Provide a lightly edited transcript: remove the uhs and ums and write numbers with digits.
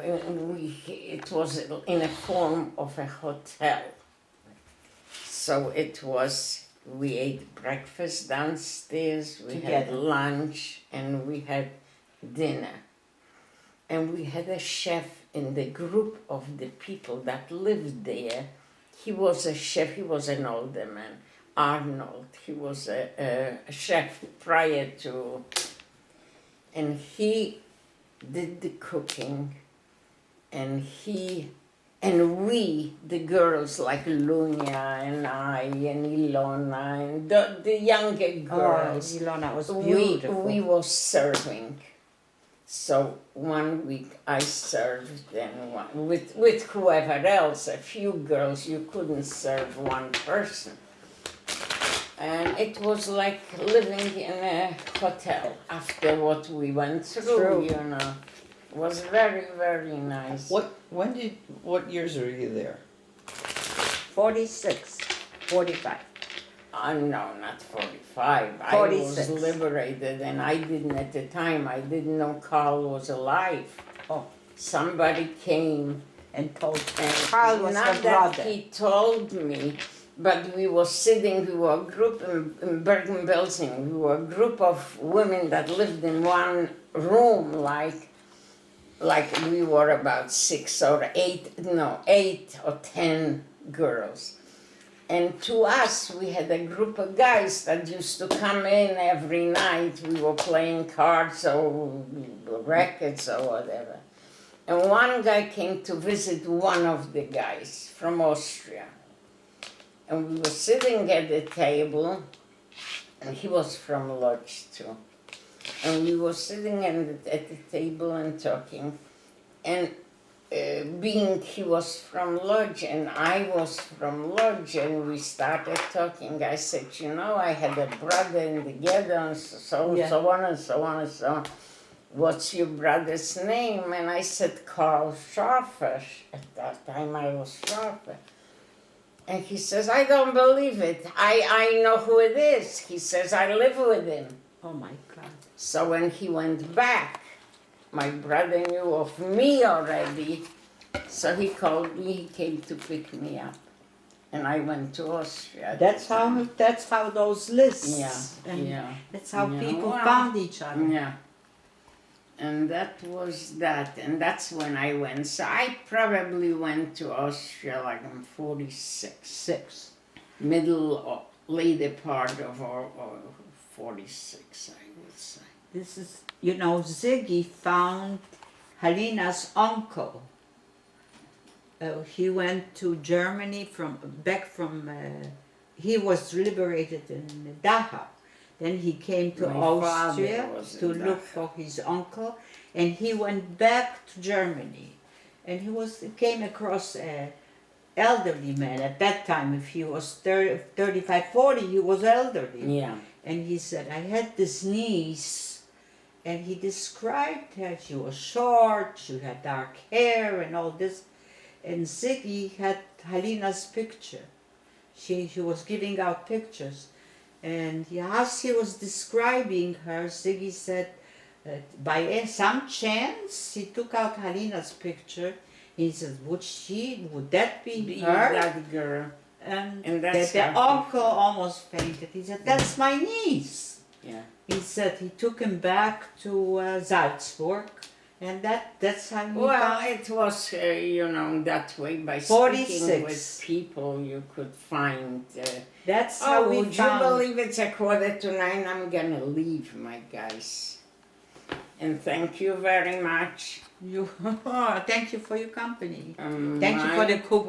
it was in a form of a hotel. So it was, we ate breakfast downstairs, we had lunch, and we had dinner. And we had a chef in the group of the people that lived there. He was a chef, he was an older man, Arnold. He was a chef prior to, and he did the cooking, and we, the girls like Lunia and I and Ilona and the younger girls, Ilona was beautiful. We were serving. So one week I served and with whoever else, a few girls, you couldn't serve one person. And it was like living in a hotel after what we went through, you know. It was very, very nice. What years were you there? 46, 45. No, not 45. 46. I was liberated, and I didn't at the time. I didn't know Carl was alive. Oh. Somebody came and told Carl was her brother. He told me, but we were sitting. We were a group in Bergen-Belsen. We were a group of women that lived in one room, like we were about 8 or 10 girls. And to us, we had a group of guys that used to come in every night. We were playing cards or rackets or whatever. And one guy came to visit one of the guys from Austria. And we were sitting at the table, and he was from Lodz too. And we were sitting at the table and talking. And being he was from Lodz and I was from Lodz, and we started talking. I said, you know, I had a brother in the ghetto and so on and so on and so on. What's your brother's name? And I said, Carl Scharfer. At that time I was Scharfer. And he says, I don't believe it. I know who it is. He says, I live with him. Oh my God. So when he went back, my brother knew of me already, so he called me, he came to pick me up. And I went to Austria. That's how those lists. Yeah. That's how people found each other. Yeah. And that was that, and that's when I went. So I probably went to Austria like in 46. Middle or later part of 46, I would say. This is, you know, Ziggy found Halina's uncle. He went to Germany he was liberated in Dachau. Then he came to Austria to look for his uncle, and he went back to Germany. And he came across an elderly man. At that time, if he was 35, 40, he was elderly. Yeah. And he said, I had this niece, and he described her. She was short, she had dark hair and all this. And Ziggy had Halina's picture. She was giving out pictures. And as he was describing her, Ziggy said, by some chance, he took out Halina's picture. He said, would that be her? That girl. And that's the uncle almost fainted. He said, that's my niece. Yeah. He said he took him back to Salzburg, and that's how he Well, found. it was, you know, that way by 46. speaking with people you could find. That's how we would found. you believe it's 8:45? I'm gonna leave, my guys. And thank you very much. Thank you for your company. Thank you for the cook.